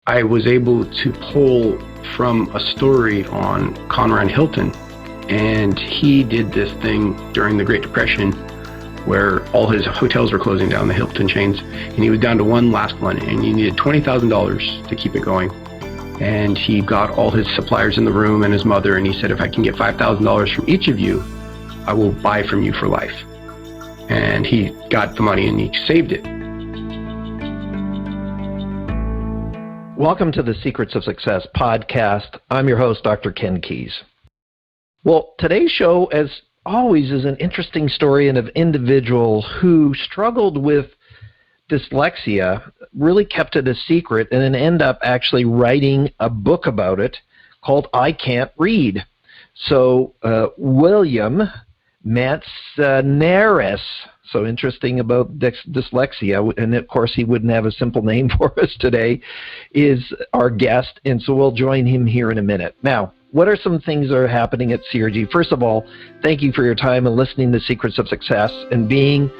I was able to pull from a story on Conrad Hilton, and he did this thing during the Great Depression where all his hotels were closing down, the Hilton chains, and he was down to one last one, and he needed $20,000 to keep it going. And he got all his suppliers in the room and his mother, and he said, if I can get $5,000 from each of you, I will buy from you for life. And he got the money and he saved it. Welcome to the Secrets of Success podcast. I'm your host, Dr. Ken Keis. Well, today's show, as always, is an interesting story of an individual who struggled with dyslexia, really kept it a secret, and then ended up actually writing a book about it called I Can't Read. So William Manzanares, so interesting about dyslexia, and of course he wouldn't have a simple name for us today, is our guest, and so we'll join him here in a minute. Now, what are some things that are happening at CRG? First of all, thank you for your time and listening to Secrets of Success and being,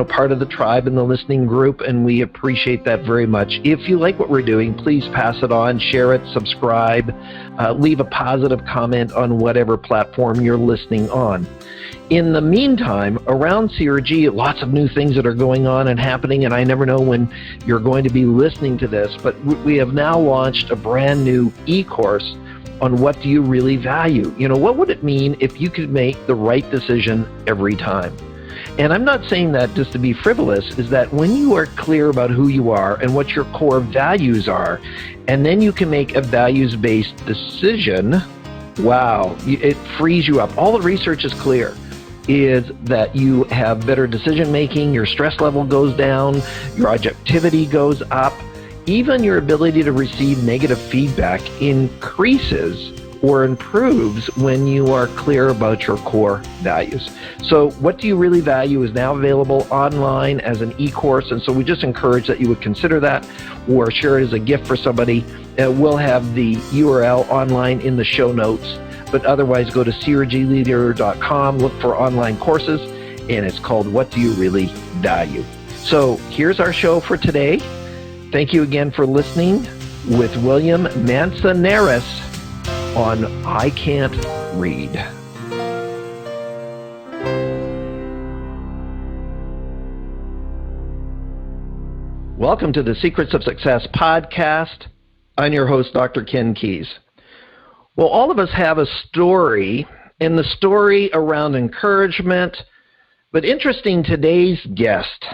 part of the tribe and the listening group, and we appreciate that very much. If you like what we're doing, please pass it on, share it, subscribe, leave a positive comment on whatever platform you're listening on. In the meantime, around CRG, lots of new things that are going on and happening, and I never know when you're going to be listening to this, but we have now launched a brand new e-course on what do you really value. What would it mean if you could make the right decision every time? And I'm not saying that just to be frivolous, is that when you are clear about who you are and what your core values are, and then you can make a values-based decision, wow, it frees you up. All the research is clear, is that you have better decision-making, your stress level goes down, your objectivity goes up, even your ability to receive negative feedback increases or improves when you are clear about your core values. So what do you really value is now available online as an e-course, and so we just encourage that you would consider that or share it as a gift for somebody. We'll have the URL online in the show notes, but otherwise go to crgleader.com, look for online courses, and it's called What Do You Really Value? So here's our show for today. Thank you again for listening with William Manzanares on I Can't Read. Welcome to the Secrets of Success podcast. I'm your host, Dr. Ken Keis. Well, all of us have a story, and the story around encouragement, but interesting, today's guest,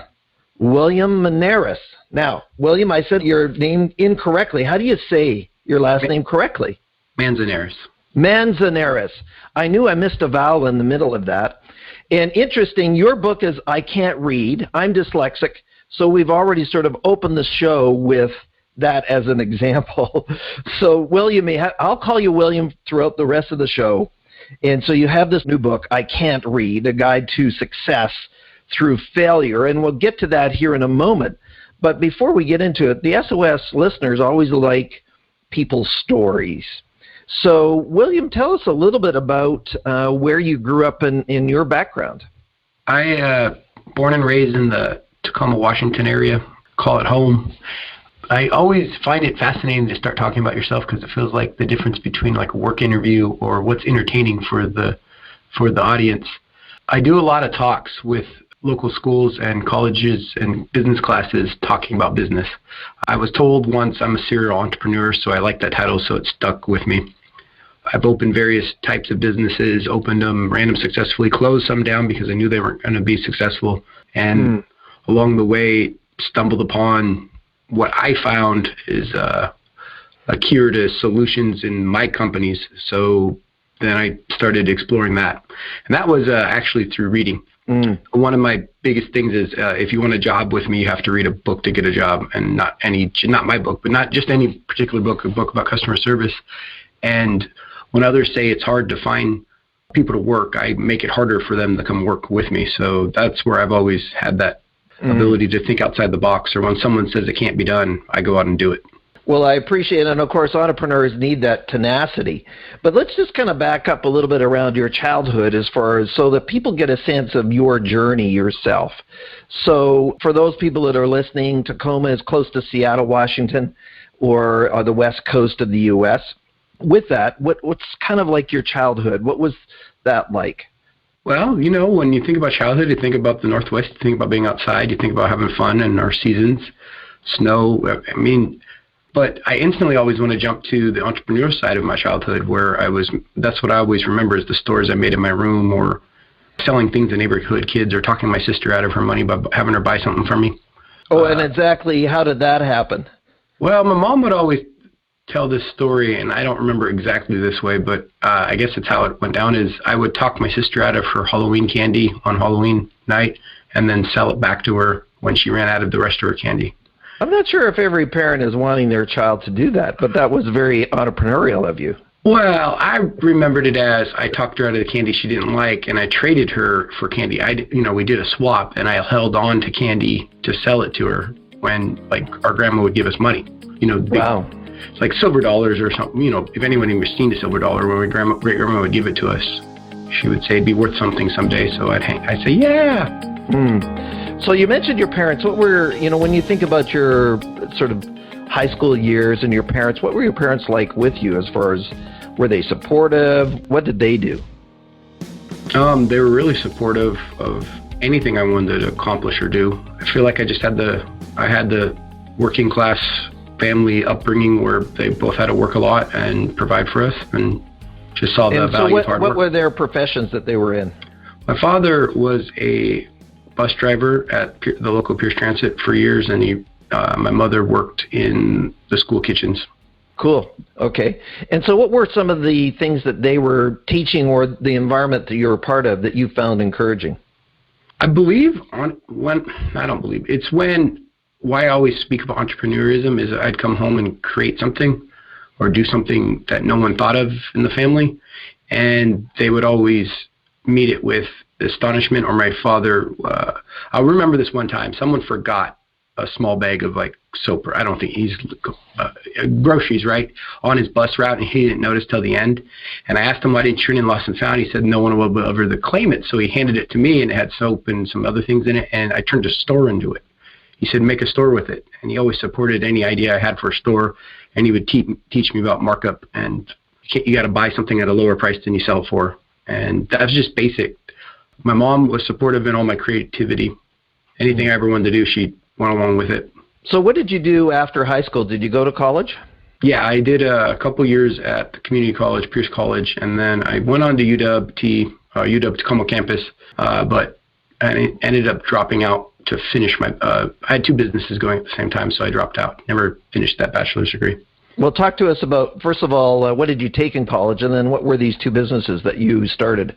William Manzanares. Now, William, I said your name incorrectly. How do you say your last name correctly? Manzanares. Manzanares. I knew I missed a vowel in the middle of that. And interesting, your book is I Can't Read. I'm dyslexic, so we've already sort of opened the show with that as an example. So, William, I'll call you William throughout the rest of the show. And so you have this new book, I Can't Read, A Guide to Success Through Failure, and we'll get to that here in a moment. But before we get into it, the SOS listeners always like people's stories. So, William, tell us a little bit about where you grew up in your background. I born and raised in the Tacoma, Washington area, call it home. I always find it fascinating to start talking about yourself because it feels like the difference between like a work interview or what's entertaining for the audience. I do a lot of talks with local schools and colleges and business classes talking about business. I was told once I'm a serial entrepreneur, so I like that title, so it stuck with me. I've opened various types of businesses, opened them, ran them successfully, closed some down because I knew they weren't going to be successful, and along the way stumbled upon what I found is a cure to solutions in my companies. So then I started exploring that, and that was actually through reading. One of my biggest things is if you want a job with me, you have to read a book to get a job, and not my book, but not just any particular book, a book about customer service. And when others say it's hard to find people to work, I make it harder for them to come work with me. So that's where I've always had that ability to think outside the box, or when someone says it can't be done, I go out and do it. Well, I appreciate it, and of course entrepreneurs need that tenacity. But let's just kind of back up a little bit around your childhood as far as so that people get a sense of your journey yourself. So for those people that are listening, Tacoma is close to Seattle, Washington. or the west coast of the U.S. With that, what's kind of like your childhood? What was that like? Well, you know, when you think about childhood, you think about the Northwest, you think about being outside, you think about having fun and our seasons, snow. I mean, but I instantly always want to jump to the entrepreneurial side of my childhood where that's what I always remember is the stores I made in my room or selling things to neighborhood kids or talking my sister out of her money by having her buy something for me. Oh, and exactly how did that happen? Well, my mom would always tell this story, and I don't remember exactly this way, but I guess it's how it went down, is I would talk my sister out of her Halloween candy on Halloween night and then sell it back to her when she ran out of the rest of her candy. I'm not sure if every parent is wanting their child to do that, but that was very entrepreneurial of you. Well, I remembered it as I talked her out of the candy she didn't like, and I traded her for candy. We did a swap, and I held on to candy to sell it to her when, like, our grandma would give us money. Wow. It's like silver dollars or something. If anyone ever seen a silver dollar, when my great grandma would give it to us, she would say it'd be worth something someday. So I'd say, yeah. So you mentioned your parents. What were, when you think about your sort of high school years and your parents, what were your parents like with you as far as, were they supportive? What did they do? They were really supportive of anything I wanted to accomplish or do. I feel like I had the working class family upbringing where they both had to work a lot and provide for us and just saw the value of hard work. What were their professions that they were in? My father was a bus driver at the local Pierce Transit for years, and my mother worked in the school kitchens. Cool. Okay. And so what were some of the things that they were teaching or the environment that you were part of that you found encouraging? Why I always speak of entrepreneurism is I'd come home and create something or do something that no one thought of in the family, and they would always meet it with astonishment. Or my father, I remember this one time, someone forgot a small bag of like soap, or I don't think groceries, right, on his bus route, and he didn't notice till the end. And I asked him why didn't you turn in lost and found. He said no one will ever claim it, so he handed it to me, and it had soap and some other things in it, and I turned a store into it. He said, make a store with it. And he always supported any idea I had for a store. And he would teach me about markup. And you got to buy something at a lower price than you sell for. And that was just basic. My mom was supportive in all my creativity. Anything I ever wanted to do, she went along with it. So what did you do after high school? Did you go to college? Yeah, I did a couple years at the community college, Pierce College. And then I went on to UW Tacoma campus. But I ended up dropping out to finish I had two businesses going at the same time, so I dropped out. Never finished that bachelor's degree. Well, talk to us about, first of all, what did you take in college, and then what were these two businesses that you started?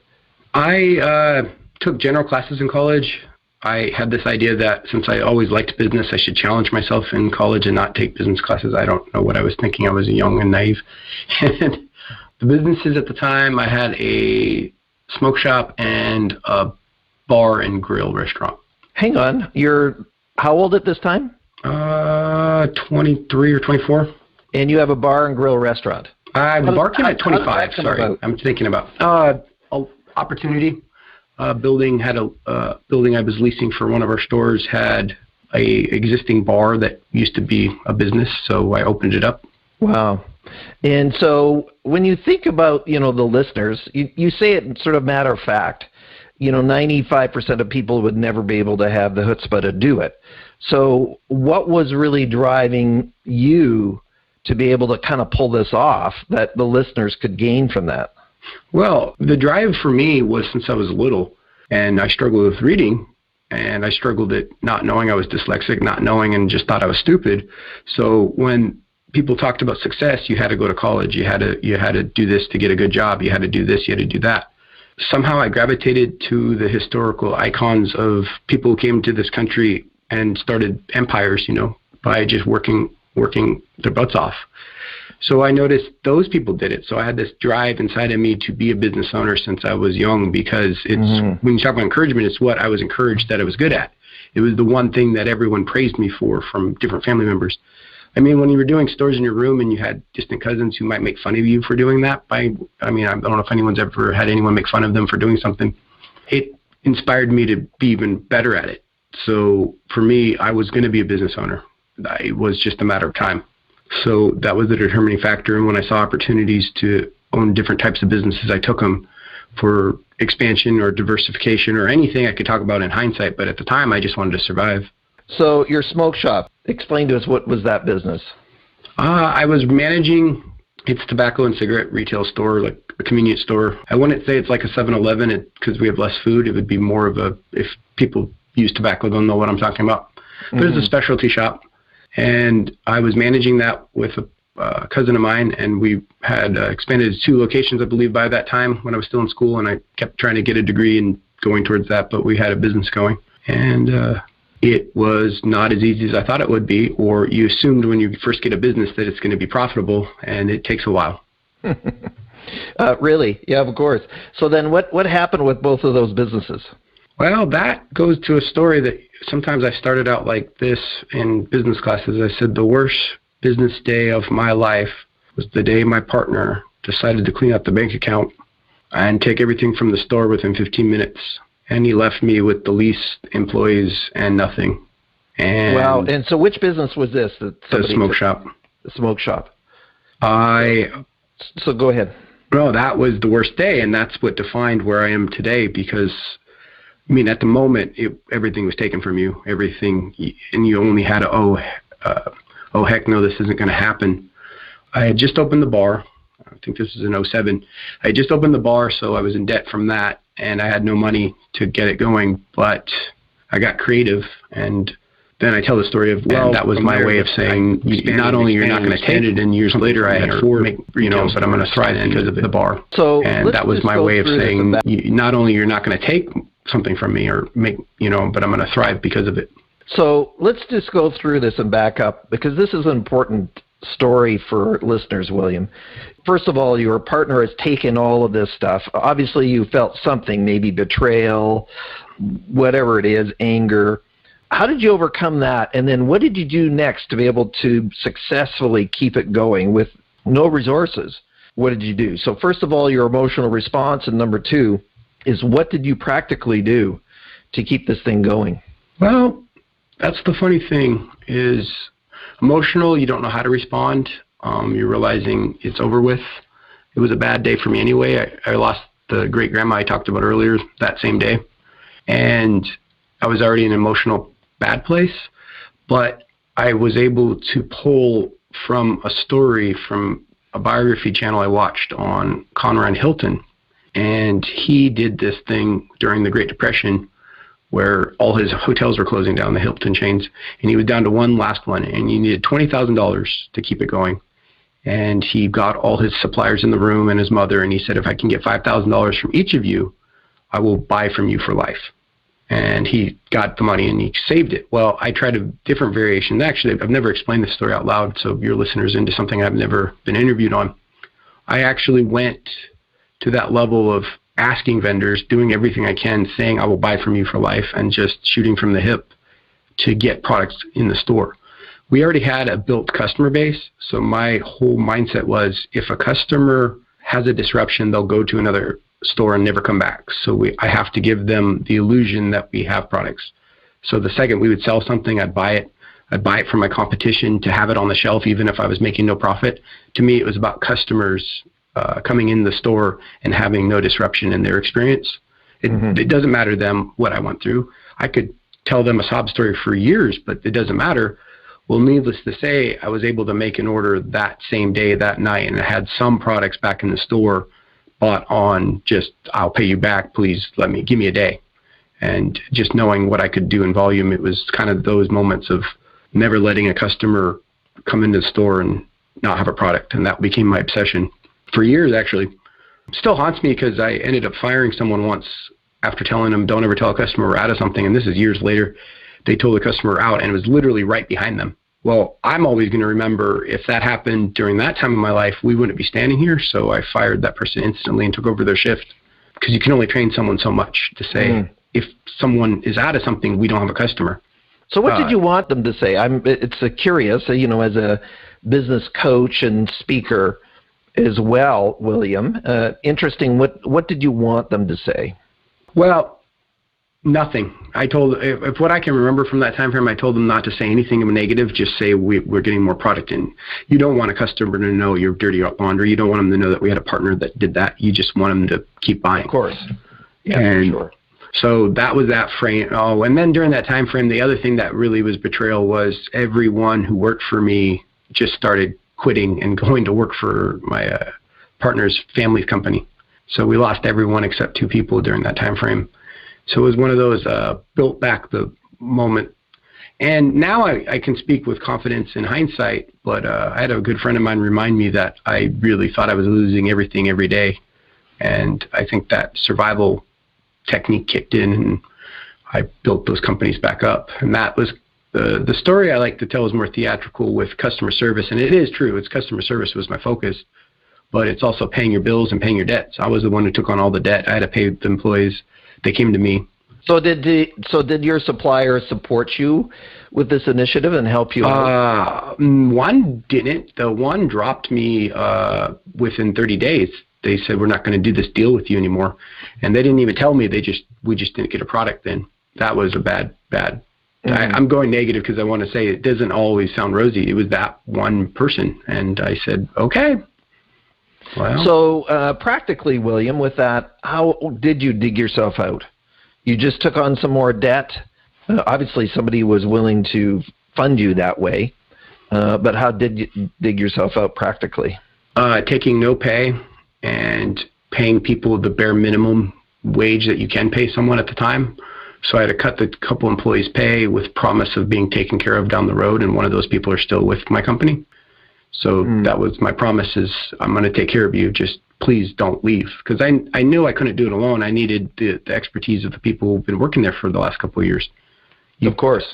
I took general classes in college. I had this idea that since I always liked business, I should challenge myself in college and not take business classes. I don't know what I was thinking. I was young and naive. And the businesses at the time, I had a smoke shop and a bar and grill restaurant. Hang on, you're how old at this time? 23 or 24. And you have a bar and grill restaurant? I'm barking at 25. Sorry, I'm thinking about opportunity. Building I was leasing for one of our stores had a existing bar that used to be a business, so I opened it up. Wow. And so when you think about the listeners, you say it in sort of matter of fact. 95% of people would never be able to have the chutzpah to do it. So what was really driving you to be able to kind of pull this off that the listeners could gain from that? Well, the drive for me was since I was little, and I struggled with reading, and I struggled at not knowing I was dyslexic, not knowing and just thought I was stupid. So when people talked about success, you had to go to college, you had to do this to get a good job, you had to do this, you had to do that. Somehow I gravitated to the historical icons of people who came to this country and started empires, by just working their butts off. So I noticed those people did it. So I had this drive inside of me to be a business owner since I was young, because it's when you talk about encouragement, it's what I was encouraged that I was good at. It was the one thing that everyone praised me for from different family members. I mean, when you were doing stores in your room and you had distant cousins who might make fun of you for doing that, I don't know if anyone's ever had anyone make fun of them for doing something. It inspired me to be even better at it. So for me, I was going to be a business owner. It was just a matter of time. So that was the determining factor. And when I saw opportunities to own different types of businesses, I took them for expansion or diversification or anything I could talk about in hindsight. But at the time, I just wanted to survive. So your smoke shop, explain to us, what was that business? I was managing its tobacco and cigarette retail store, like a convenience store. I wouldn't say it's like a 7-Eleven because we have less food. It would be more of a, if people use tobacco, they'll know what I'm talking about. But it's a specialty shop. And I was managing that with a cousin of mine, and we had expanded to 2 locations, I believe, by that time when I was still in school, and I kept trying to get a degree and going towards that, but we had a business going. And it was not as easy as I thought it would be, or you assumed when you first get a business that it's going to be profitable, and it takes a while. Really? Yeah, of course. So then what happened with both of those businesses? Well, that goes to a story that sometimes I started out like this in business classes. I said the worst business day of my life was the day my partner decided to clean out the bank account and take everything from the store within 15 minutes. And he left me with the least employees and nothing. And wow. And so which business was this? The smoke shop. The smoke shop. So go ahead. No, that was the worst day, and that's what defined where I am today, because I mean, at the moment, everything was taken from you, everything, and you only had to, oh heck no, this isn't going to happen. I had just opened the bar. I think this was in 2007. I had just opened the bar, so I was in debt from that, and I had no money to get it going, but I got creative, and then I tell the story of, well, that was my way of saying, not only you're not going to take it, and years later I had 4, but I'm going to thrive because of the bar. So and that was my way of saying, not only you're not going to take something from me or make, but I'm going to thrive because of it. So let's just go through this and back up, because this is an important story for listeners, William. First of all, your partner has taken all of this stuff. Obviously, you felt something, maybe betrayal, whatever it is, anger. How did you overcome that? And then what did you do next to be able to successfully keep it going with no resources? What did you do? So first of all, your emotional response, and number 2 is, what did you practically do to keep this thing going? Well, that's the funny thing is emotional, you don't know how to respond. You're realizing it's over with. It was a bad day for me anyway. I lost the great-grandma I talked about earlier that same day. And I was already in an emotional bad place. But I was able to pull from a story from a biography channel I watched on Conrad Hilton. And he did this thing during the Great Depression where all his hotels were closing down, the Hilton chains, and he was down to one last one, and he needed $20,000 to keep it going. And he got all his suppliers in the room and his mother, and he said, if I can get $5,000 from each of you, I will buy from you for life. And he got the money and he saved it. Well, I tried a different variation. Actually, I've never explained this story out loud, so your listeners into something I've never been interviewed on. I actually went to that level of asking vendors, doing everything I can, saying I will buy from you for life, and just shooting from the hip to get products in the store. We already had a built customer base, so my whole mindset was if a customer has a disruption, they'll go to another store and never come back. So I have to give them the illusion that we have products. So the second we would sell something, I'd buy it. I'd buy it from my competition to have it on the shelf, even if I was making no profit. To me, it was about customers coming in the store and having no disruption in their experience. It doesn't matter to them what I went through. I could tell them a sob story for years, but it doesn't matter. Well, needless to say, I was able to make an order that same day, that night, and I had some products back in the store bought on just, I'll pay you back, please give me a day. And just knowing what I could do in volume, it was kind of those moments of never letting a customer come into the store and not have a product. And that became my obsession for years, actually. It still haunts me because I ended up firing someone once after telling them, don't ever tell a customer we're out of something. And this is years later. They told the customer out, and it was literally right behind them. Well, I'm always going to remember if that happened during that time of my life, we wouldn't be standing here. So I fired that person instantly and took over their shift, because you can only train someone so much to say, if someone is out of something, we don't have a customer. So what did you want them to say? It's curious, as a business coach and speaker as well, William. Interesting. What did you want them to say? Well, Nothing. I told, if what I can remember from that time frame, I told them not to say anything negative. Just say we're getting more product in. You don't want a customer to know your dirty laundry. You don't want them to know that we had a partner that did that. You just want them to keep buying. Of course. Yeah, and for sure. So that was that frame. Oh, and then during that time frame, the other thing that really was betrayal was everyone who worked for me just started quitting and going to work for my partner's family company. So we lost everyone except 2 people during that time frame. So it was one of those built back the moment. And now I can speak with confidence in hindsight, but I had a good friend of mine remind me that I really thought I was losing everything every day. And I think that survival technique kicked in, and I built those companies back up. And that was the story I like to tell is more theatrical with customer service. And it is true. It's customer service was my focus, but it's also paying your bills and paying your debts. I was the one who took on all the debt. I had to pay the employees. They came to me. So did your supplier support you with this initiative and help you out? One didn't. The one dropped me within 30 days. They said, we're not going to do this deal with you anymore. And they didn't even tell me. We just didn't get a product then. That was a bad. Mm-hmm. I'm going negative because I want to say it doesn't always sound rosy. It was that one person. And I said, okay. Well. So practically, William, with that, how did you dig yourself out? You just took on some more debt. Obviously, somebody was willing to fund you that way. But how did you dig yourself out practically? Taking no pay and paying people the bare minimum wage that you can pay someone at the time. So I had to cut the couple employees' pay with promise of being taken care of down the road, and one of those people are still with my company. So that was my promise is I'm going to take care of you. Just please don't leave. Because I knew I couldn't do it alone. I needed the expertise of the people who've been working there for the last couple of years. Of course.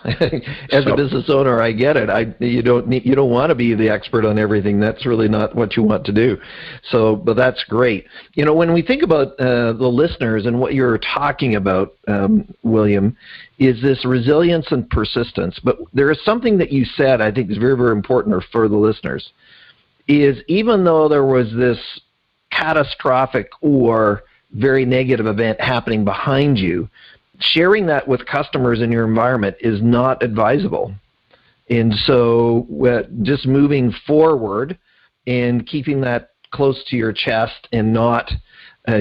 As a business owner, I get it. You don't want to be the expert on everything. That's really not what you want to do. So, but that's great. When we think about the listeners and what you're talking about, William, is this resilience and persistence. But there is something that you said I think is very, very important for the listeners, is even though there was this catastrophic or very negative event happening behind you, sharing that with customers in your environment is not advisable. And so just moving forward and keeping that close to your chest and not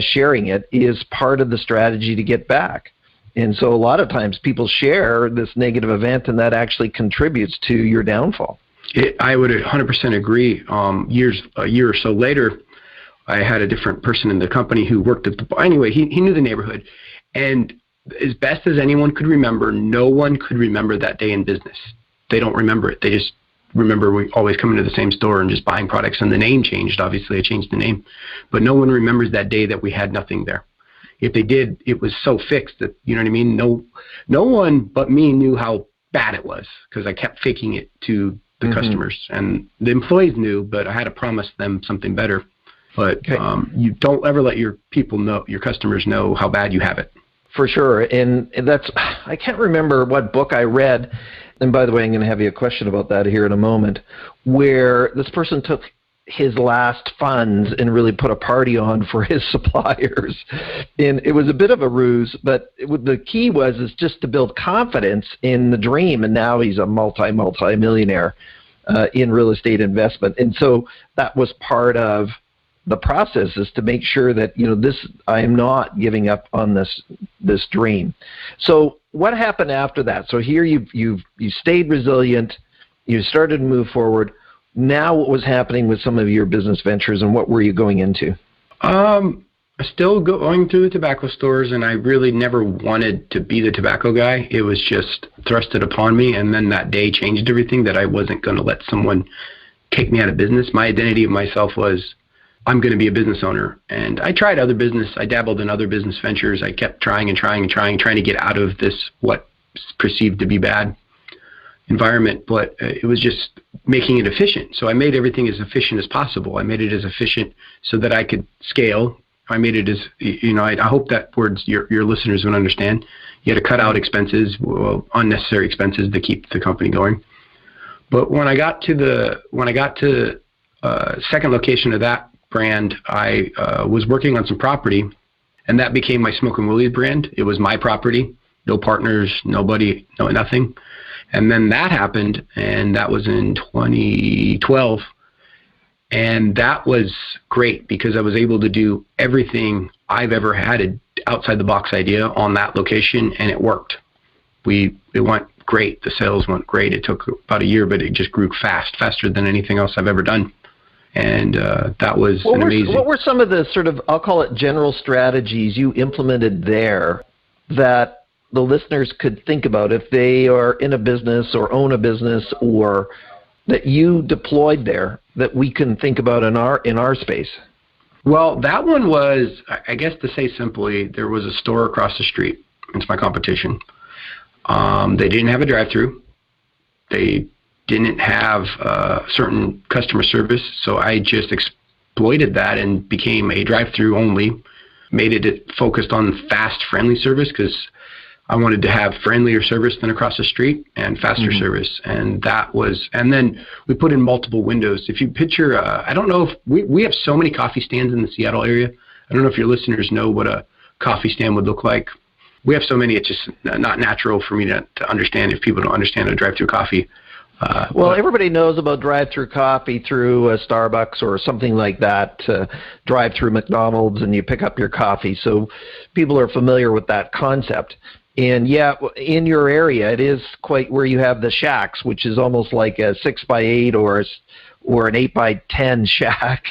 sharing it is part of the strategy to get back. And so a lot of times people share this negative event, and that actually contributes to your downfall. I would 100% agree. A year or so later, I had a different person in the company who worked at the bar. Anyway, he knew the neighborhood. And as best as anyone could remember, no one could remember that day in business. They don't remember it. They just remember we always coming to the same store and just buying products. And the name changed. Obviously, I changed the name. But no one remembers that day that we had nothing there. If they did, it was so fixed that, you know what I mean? No one but me knew how bad it was because I kept faking it to the customers. And the employees knew, but I had to promise them something better. But you don't ever let your people know, your customers know how bad you have it. For sure. And that's, I can't remember what book I read. And by the way, I'm going to have you a question about that here in a moment, where this person took his last funds and really put a party on for his suppliers. And it was a bit of a ruse, but the key was just to build confidence in the dream. And now he's a multi-millionaire in real estate investment. And so that was part of the process, is to make sure that, I am not giving up on this dream. So what happened after that? So here you stayed resilient, you started to move forward. Now what was happening with some of your business ventures, and what were you going into? Still going through the tobacco stores, and I really never wanted to be the tobacco guy. It was just thrusted upon me, and then that day changed everything, that I wasn't going to let someone take me out of business. My identity of myself was, I'm going to be a business owner. And I tried other business. I dabbled in other business ventures. I kept trying to get out of this, what's perceived to be bad environment. But it was just making it efficient. So I made everything as efficient as possible. I made it as efficient so that I could scale. I made it as, I hope that words your listeners would understand. You had to cut out expenses, unnecessary expenses, to keep the company going. But when I got to the second location of that brand, I was working on some property, and that became my Smoke and Willie's brand. It was my property, no partners, nobody, no nothing. And then that happened, and that was in 2012. And that was great because I was able to do everything I've ever had an outside the box idea on that location, and it worked. It went great. The sales went great. It took about a year, but it just grew faster than anything else I've ever done. And that was amazing. What were some of the sort of, I'll call it general strategies you implemented there that the listeners could think about if they are in a business or own a business, or that you deployed there that we can think about in our space? Well, that one was, I guess to say simply, there was a store across the street. It's my competition. They didn't have a drive-through. They didn't have certain customer service, so I just exploited that and became a drive-through only, made it focused on fast, friendly service because I wanted to have friendlier service than across the street and faster service. And then we put in multiple windows. If you picture, I don't know if we have so many coffee stands in the Seattle area. I don't know if your listeners know what a coffee stand would look like. We have so many, it's just not natural for me to understand if people don't understand a drive-through coffee. Everybody knows about drive-through coffee through a Starbucks or something like that, drive-through McDonald's, and you pick up your coffee. So people are familiar with that concept. And yeah, in your area, it is quite where you have the shacks, which is almost like a 6x8 or an 8x10 shack.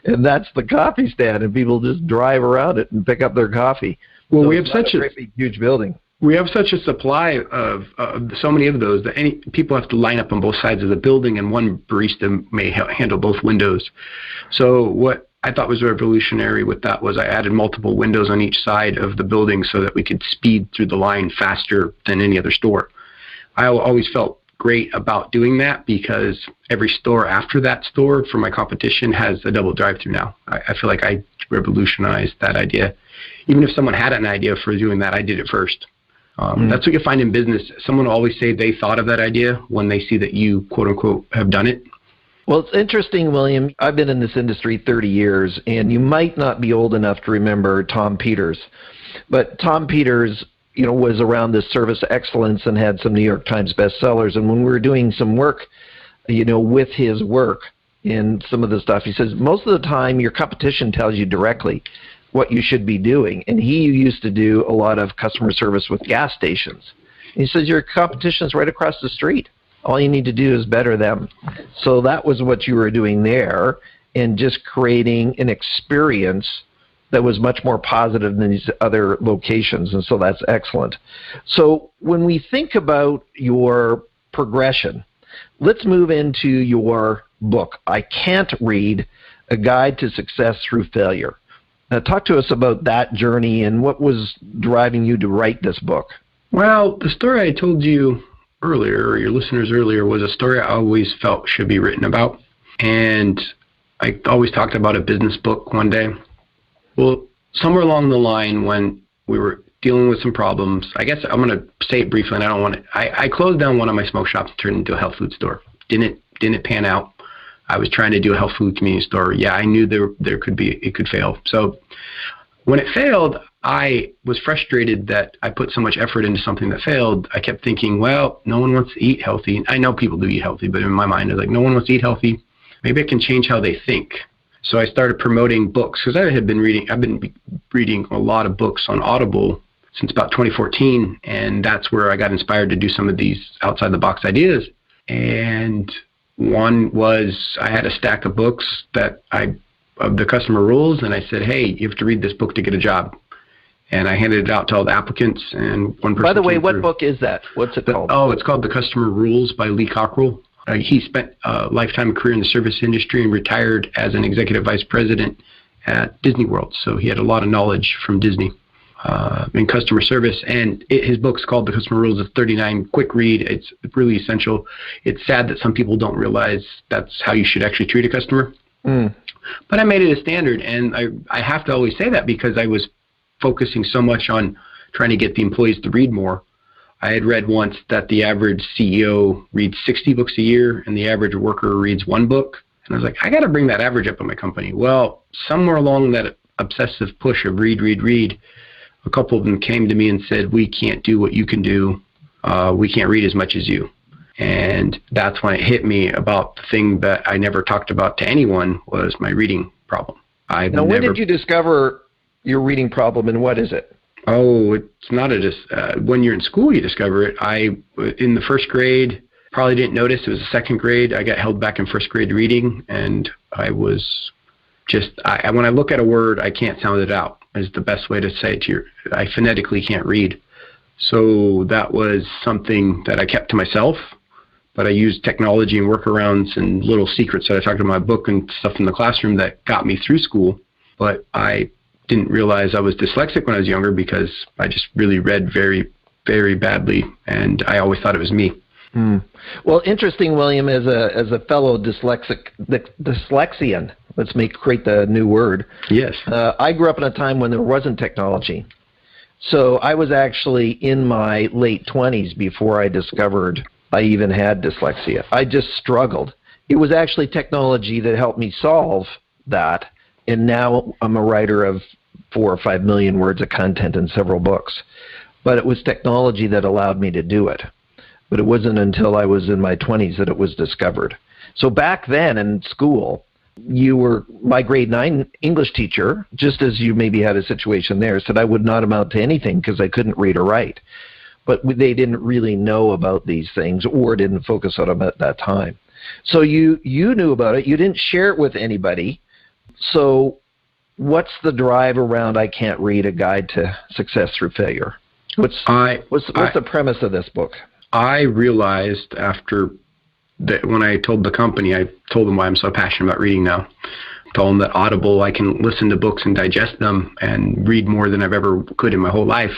And that's the coffee stand, and people just drive around it and pick up their coffee. Well, so we have such a huge building. We have such a supply of so many of those that people have to line up on both sides of the building, and one barista may handle both windows. So what I thought was revolutionary with that was I added multiple windows on each side of the building so that we could speed through the line faster than any other store. I always felt great about doing that because every store after that store for my competition has a double drive-through now. I feel like I revolutionized that idea. Even if someone had an idea for doing that, I did it first. That's what you find in business. Someone will always say they thought of that idea when they see that you, quote unquote, have done it. Well, it's interesting, William. I've been in this industry 30 years, and you might not be old enough to remember Tom Peters. But Tom Peters, was around this service excellence and had some New York Times bestsellers. And when we were doing some work, with his work and some of the stuff, he says, most of the time your competition tells you directly what you should be doing. And he used to do a lot of customer service with gas stations. And he says, your competition's right across the street. All you need to do is better them. So that was what you were doing there, and just creating an experience that was much more positive than these other locations. And so that's excellent. So when we think about your progression, let's move into your book, I Can't Read, A Guide to Success Through Failure. Now, talk to us about that journey and what was driving you to write this book. Well, the story I told you earlier, or your listeners earlier, was a story I always felt should be written about. And I always talked about a business book one day. Well, somewhere along the line when we were dealing with some problems, I guess I'm going to say it briefly, and I don't want to, I closed down one of my smoke shops and turned it into a health food store. Didn't pan out. I was trying to do a health food convenience store. Yeah, I knew it could fail. So when it failed, I was frustrated that I put so much effort into something that failed. I kept thinking, well, no one wants to eat healthy. I know people do eat healthy, but in my mind, I was like, no one wants to eat healthy. Maybe I can change how they think. So I started promoting books because I've been reading a lot of books on Audible since about 2014, and that's where I got inspired to do some of these outside the box ideas. And one was I had a stack of books of the customer rules, and I said, hey, you have to read this book to get a job. And I handed it out to all the applicants, and one person. By the way, what book is that? What's it called? Oh, it's called The Customer Rules by Lee Cockrell. He spent a lifetime career in the service industry and retired as an executive vice president at Disney World. So he had a lot of knowledge from Disney in customer service. And his book's called The Customer Rules. It's 39, quick read. It's really essential. It's sad that some people don't realize that's how you should actually treat a customer. But I made it a standard, and I have to always say that because I was focusing so much on trying to get the employees to read more. I had read once that the average CEO reads 60 books a year and the average worker reads one book. And I was like, I got to bring that average up in my company. Well, somewhere along that obsessive push of read, a couple of them came to me and said, we can't do what you can do. We can't read as much as you. And that's when it hit me about the thing that I never talked about to anyone was my reading problem. Now, when did you discover your reading problem, and what is it? Oh, it's not when you're in school, you discover it. In the first grade, probably didn't notice. It was the second grade. I got held back in first grade reading, and I was when I look at a word, I can't sound it out, is the best way to say it to you. I phonetically can't read. So that was something that I kept to myself, but I used technology and workarounds and little secrets that I talked about in my book and stuff in the classroom that got me through school. But I didn't realize I was dyslexic when I was younger because I just really read very, very badly, and I always thought it was me. Well, interesting, William, as a fellow dyslexian, let's create the new word. Yes. I grew up in a time when there wasn't technology. So I was actually in my late 20s before I discovered I even had dyslexia. I just struggled. It was actually technology that helped me solve that, and now I'm a writer of 4 or 5 million words of content in several books. But it was technology that allowed me to do it. But it wasn't until I was in my 20s that it was discovered. So back then in school, you were my grade 9 English teacher, just as you maybe had a situation there, said I would not amount to anything because I couldn't read or write. But they didn't really know about these things or didn't focus on them at that time. So you knew about it. You didn't share it with anybody. So what's the drive around I Can't Read, A Guide to Success Through Failure? What's the premise of this book? I realized after that when I told the company, I told them why I'm so passionate about reading now. I told them that Audible, I can listen to books and digest them and read more than I've ever could in my whole life.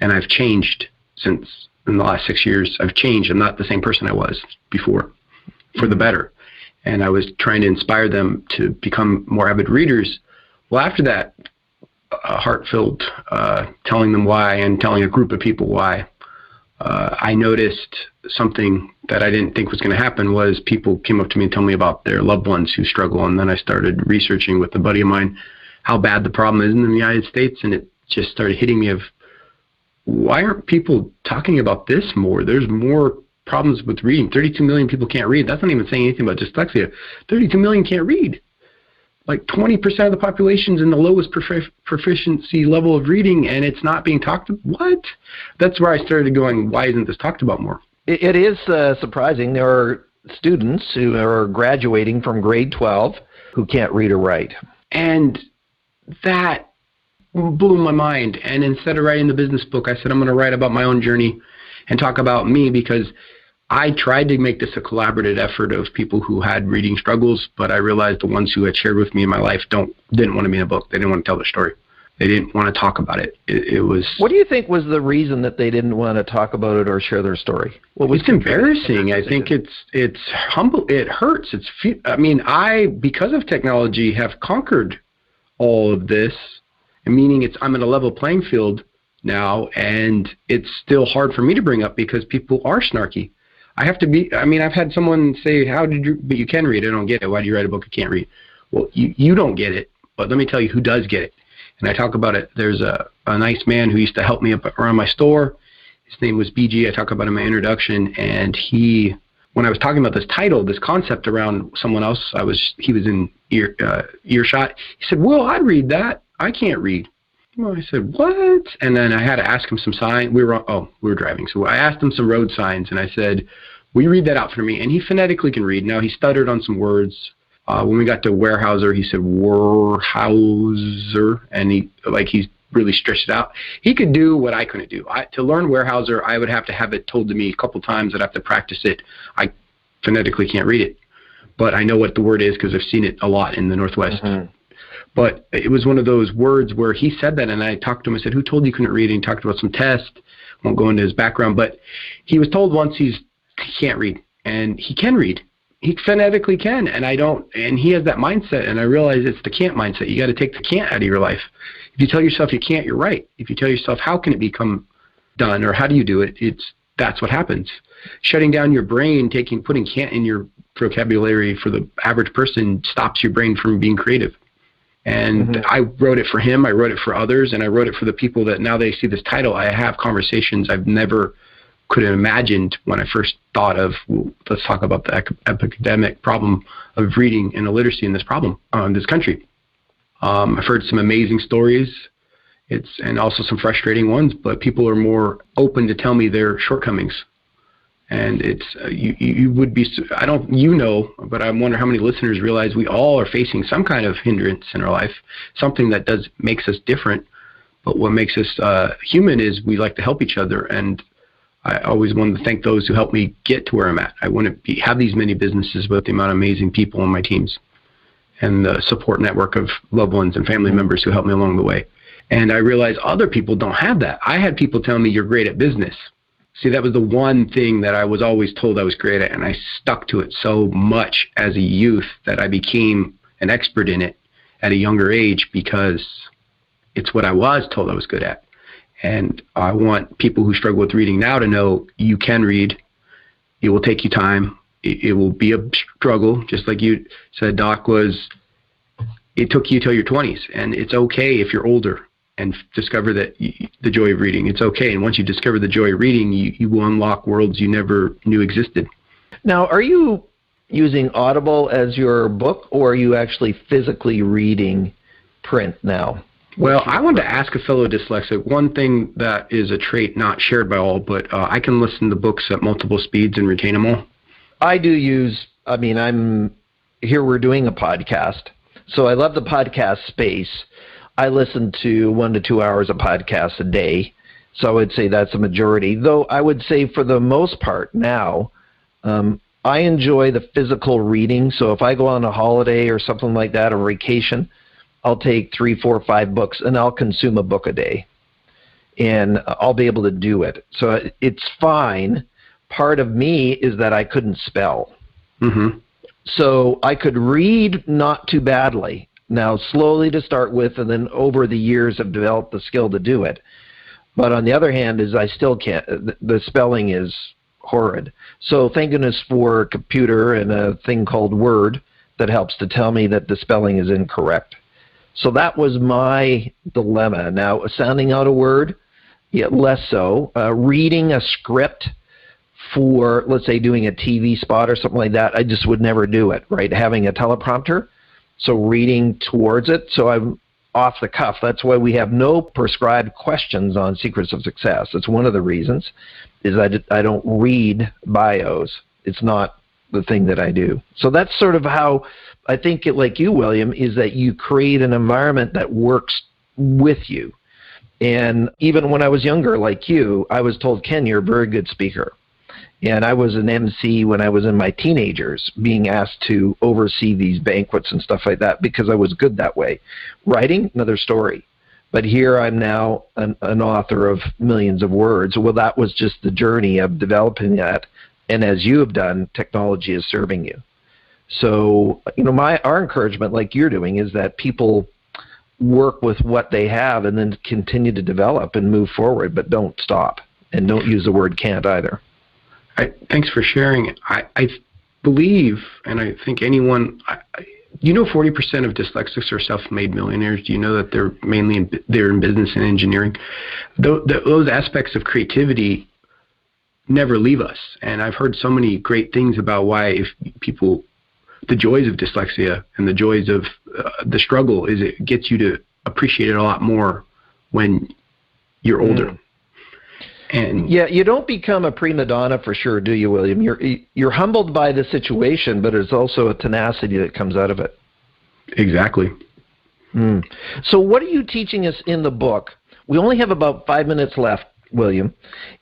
And I've changed since in the last 6 years. I've changed. I'm not the same person I was before, for the better. And I was trying to inspire them to become more avid readers. Well, after that, heart-filled, telling them why and telling a group of people why, I noticed something that I didn't think was going to happen was people came up to me and told me about their loved ones who struggle. And then I started researching with a buddy of mine how bad the problem is in the United States. And it just started hitting me of, why aren't people talking about this more? There's more problems with reading. 32 million people can't read. That's not even saying anything about dyslexia. 32 million can't read. Like 20% of the population's in the lowest proficiency level of reading, and it's not being talked about. What? That's where I started going, why isn't this talked about more? It is surprising. There are students who are graduating from grade 12 who can't read or write. And that blew my mind. And instead of writing the business book, I said, I'm going to write about my own journey and talk about me, because I tried to make this a collaborative effort of people who had reading struggles, but I realized the ones who had shared with me in my life didn't want to be in a book. They didn't want to tell their story. They didn't want to talk about it. It was. What do you think was the reason that they didn't want to talk about it or share their story? It's embarrassing. I think it's humble. It hurts. Because of technology, have conquered all of this, meaning I'm in a level playing field now, and it's still hard for me to bring up because people are snarky. I have to be, I've had someone say, but you can read, I don't get it. Why do you write a book you can't read? Well, you don't get it, but let me tell you who does get it. And I talk about it. There's a nice man who used to help me up around my store. His name was BG. I talk about him in my introduction. And when I was talking about this title, this concept around someone else, he was in earshot. He said, well, I'd read that. I can't read. Well, I said, what? And then I had to ask him some signs. We were driving. So I asked him some road signs, and I said, will you read that out for me? And he phonetically can read. Now, he stuttered on some words. When we got to Weyerhaeuser, he said, Weyerhaeuser, and he's really stretched it out. He could do what I couldn't do. To learn Weyerhaeuser, I would have to have it told to me a couple times. I'd have to practice it. I phonetically can't read it, but I know what the word is because I've seen it a lot in the Northwest. Mm-hmm. But it was one of those words where he said that, and I talked to him. I said, who told you couldn't read? And he talked about some tests. Won't go into his background, but he was told once he can't read, and he can read. He phonetically can, and he has that mindset, and I realize it's the can't mindset. You got to take the can't out of your life. If you tell yourself you can't, you're right. If you tell yourself, how can it become done, or how do you do it, that's what happens. Shutting down your brain, putting can't in your vocabulary for the average person stops your brain from being creative. And I wrote it for him, I wrote it for others, and I wrote it for the people that now they see this title. I have conversations I've never could have imagined when I first thought of, well, let's talk about the epidemic problem of reading and illiteracy in this country. I've heard some amazing stories, and also some frustrating ones, but people are more open to tell me their shortcomings. And it's you would be, I don't, but I wonder how many listeners realize we all are facing some kind of hindrance in our life, something that makes us different. But what makes us human is we like to help each other. And I always wanted to thank those who helped me get to where I'm at. I wouldn't have these many businesses with the amount of amazing people on my teams and the support network of loved ones and family members who helped me along the way. And I realized other people don't have that. I had people tell me, you're great at business. See, that was the one thing that I was always told I was great at, and I stuck to it so much as a youth that I became an expert in it at a younger age because it's what I was told I was good at. And I want people who struggle with reading now to know you can read. It will take you time. It will be a struggle, just like you said, Doc, it took you till your 20s, and it's okay if you're older and discover that the joy of reading. It's okay, and once you discover the joy of reading, you will unlock worlds you never knew existed. Now, are you using Audible as your book, or are you actually physically reading print now? Well, I wanted to ask a fellow dyslexic, one thing that is a trait not shared by all, but I can listen to books at multiple speeds and retain them all. I do we're doing a podcast, so I love the podcast space. I listen to 1 to 2 hours of podcasts a day, so I would say that's a majority. Though I would say for the most part now, I enjoy the physical reading. So if I go on a holiday or something like that, or vacation, I'll take 3, 4, 5 books, and I'll consume a book a day, and I'll be able to do it. So it's fine. Part of me is that I couldn't spell. Mm-hmm. So I could read not too badly. Now, slowly to start with, and then over the years have developed the skill to do it. But on the other hand, I still can't. The spelling is horrid. So thank goodness for a computer and a thing called Word that helps to tell me that the spelling is incorrect. So that was my dilemma. Now, sounding out a word, less so. Reading a script for, let's say, doing a TV spot or something like that, I just would never do it, right? Having a teleprompter. So reading towards it, so I'm off the cuff. That's why we have no prescribed questions on Secrets of Success. That's one of the reasons, is I don't read bios. It's not the thing that I do. So that's sort of how I think it, like you, William, is that you create an environment that works with you. And even when I was younger, like you, I was told, Ken, you're a very good speaker. And I was an MC when I was in my teenagers, being asked to oversee these banquets and stuff like that because I was good that way. Writing, another story. But here I'm now an author of millions of words. Well, that was just the journey of developing that. And as you have done, technology is serving you. So, our encouragement, like you're doing, is that people work with what they have and then continue to develop and move forward, but don't stop. And don't use the word can't either. Thanks for sharing. I believe, and I think anyone, 40% of dyslexics are self-made millionaires. Do you know that they're mainly they're in business and engineering? Those aspects of creativity never leave us. And I've heard so many great things about why the joys of dyslexia and the joys of the struggle is it gets you to appreciate it a lot more when you're older. And yeah, you don't become a prima donna for sure, do you, William? You're humbled by the situation, but there's also a tenacity that comes out of it. Exactly. So what are you teaching us in the book? We only have about 5 minutes left, William.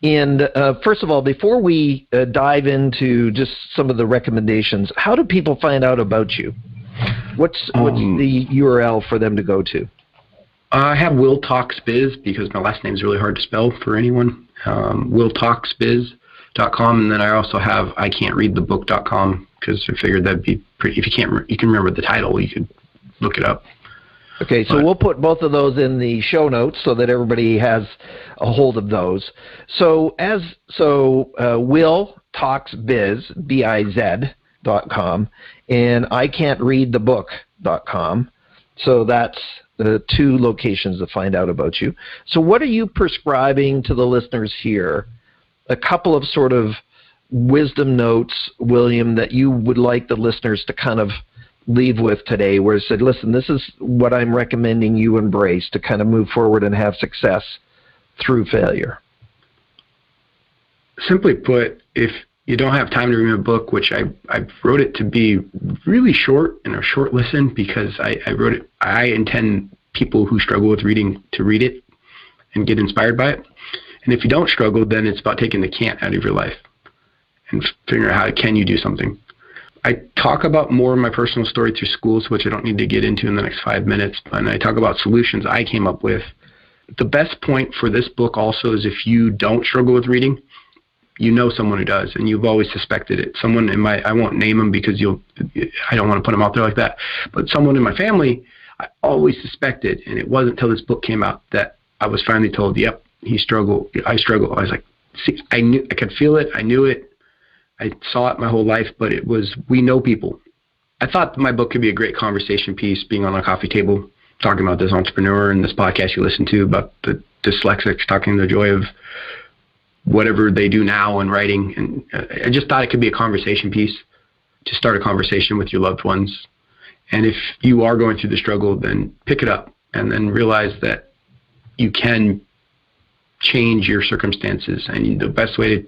And first of all, before we dive into just some of the recommendations, how do people find out about you? What's the URL for them to go to? I have Will Talks Biz because my last name is really hard to spell for anyone. WillTalksBiz.com, and then I also have ICan'tReadTheBook.com because I figured that'd be pretty. If you can remember the title, you could look it up. Okay, so we'll put both of those in the show notes so that everybody has a hold of those. Will Talks Biz, BIZ.com, and ICan'tReadTheBook.com. So that's the 2 locations to find out about you. So what are you prescribing to the listeners here? A couple of sort of wisdom notes, William, that you would like the listeners to kind of leave with today, where it said, listen, this is what I'm recommending you embrace to kind of move forward and have success through failure. Simply put, if you don't have time to read a book, which I wrote it to be really short and a short listen, because I wrote it, I intend people who struggle with reading to read it and get inspired by it. And if you don't struggle, then it's about taking the can't out of your life and figuring out how can you do something. I talk about more of my personal story through schools, which I don't need to get into in the next 5 minutes, and I talk about solutions I came up with. The best point for this book also is if you don't struggle with reading, you know someone who does, and you've always suspected it. Someone in I won't name them because I don't want to put them out there like that, but someone in my family, I always suspected, and it wasn't until this book came out that I was finally told, yep, he struggled, I struggle. I was like, see, I could feel it, I knew it, I saw it my whole life, but it was, we know people. I thought my book could be a great conversation piece, being on a coffee table, talking about this entrepreneur and this podcast you listen to about the dyslexics, talking the joy of whatever they do now in writing. And I just thought it could be a conversation piece to start a conversation with your loved ones. And if you are going through the struggle, then pick it up and then realize that you can change your circumstances. And the best way to,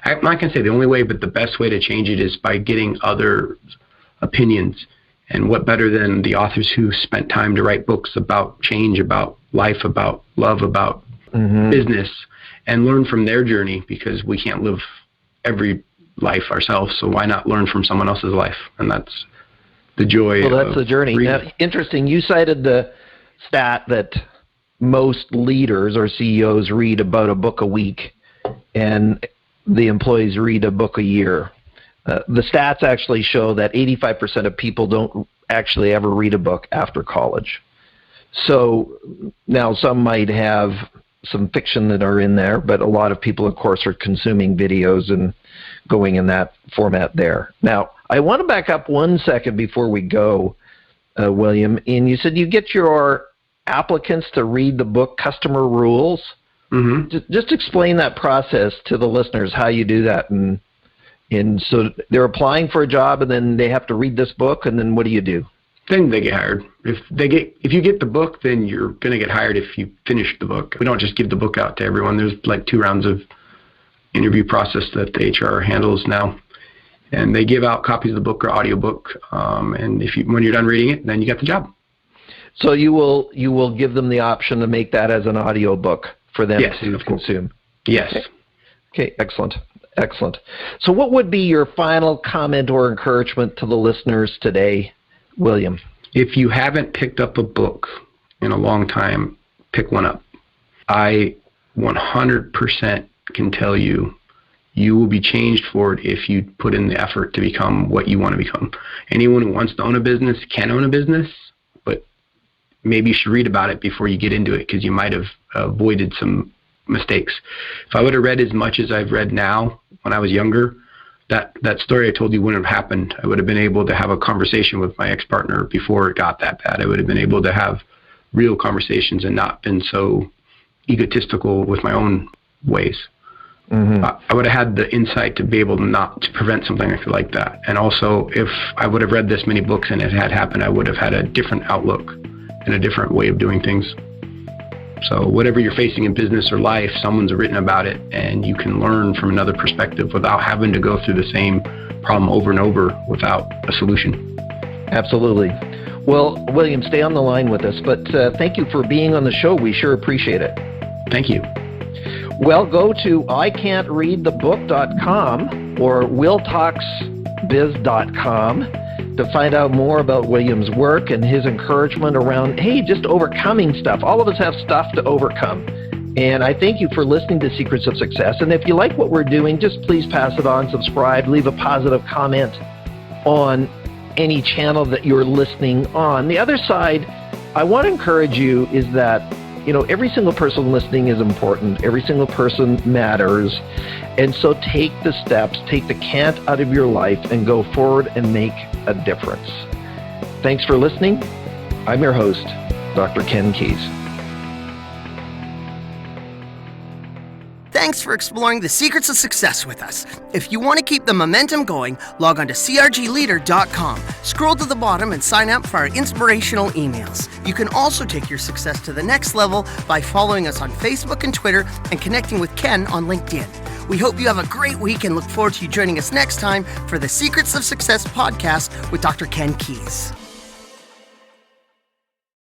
I'm not going to say the only way, but the best way to change it is by getting other opinions. And what better than the authors who spent time to write books about change, about life, about love, about business, and learn from their journey, because we can't live every life ourselves. So why not learn from someone else's life? And that's the joy. Well, that's the journey. Now, interesting. You cited the stat that most leaders or CEOs read about a book a week, and the employees read a book a year. The stats actually show that 85% of people don't actually ever read a book after college. So now some might have some fiction that are in there, but a lot of people, of course, are consuming videos and going in that format there. Now, I want to back up 1 second before we go, William. And you said you get your applicants to read the book Customer Rules. Just explain that process to the listeners, how you do that. And so they're applying for a job, and then they have to read this book, and then what do you do? Then they get hired. If you get the book, then you're going to get hired if you finish the book. We don't just give the book out to everyone. There's like 2 rounds of interview process that the HR handles now. And they give out copies of the book or audiobook. And when you're done reading it, then you get the job. So you will give them the option to make that as an audio book for them to consume? Yes. Okay, excellent. Excellent. So what would be your final comment or encouragement to the listeners today, William? If you haven't picked up a book in a long time, pick one up. I 100% can tell you, you will be changed for it if you put in the effort to become what you want to become. Anyone who wants to own a business can own a business, but maybe you should read about it before you get into it, because you might have avoided some mistakes. If I would have read as much as I've read now when I was younger, that story I told you wouldn't have happened. I would have been able to have a conversation with my ex-partner before it got that bad. I would have been able to have real conversations and not been so egotistical with my own ways. I would have had the insight to be able to prevent something like that. And also, if I would have read this many books and it had happened, I would have had a different outlook and a different way of doing things. So whatever you're facing in business or life, someone's written about it, and you can learn from another perspective without having to go through the same problem over and over without a solution. Absolutely. Well, William, stay on the line with us, but thank you for being on the show. We sure appreciate it. Thank you. Well, go to ican'treadthebook.com or willtalksbiz.com to find out more about William's work and his encouragement around, hey, just overcoming stuff. All of us have stuff to overcome. And I thank you for listening to Secrets of Success. And if you like what we're doing, just please pass it on, subscribe, leave a positive comment on any channel that you're listening on. The other side, I want to encourage you is that, every single person listening is important. Every single person matters. And so take the steps, take the can't out of your life and go forward and make a difference. Thanks for listening. I'm your host, Dr. Ken Keis. Thanks for exploring the secrets of success with us. If you want to keep the momentum going, log on to crgleader.com. Scroll to the bottom and sign up for our inspirational emails. You can also take your success to the next level by following us on Facebook and Twitter and connecting with Ken on LinkedIn. We hope you have a great week and look forward to you joining us next time for the Secrets of Success podcast with Dr. Ken Keis.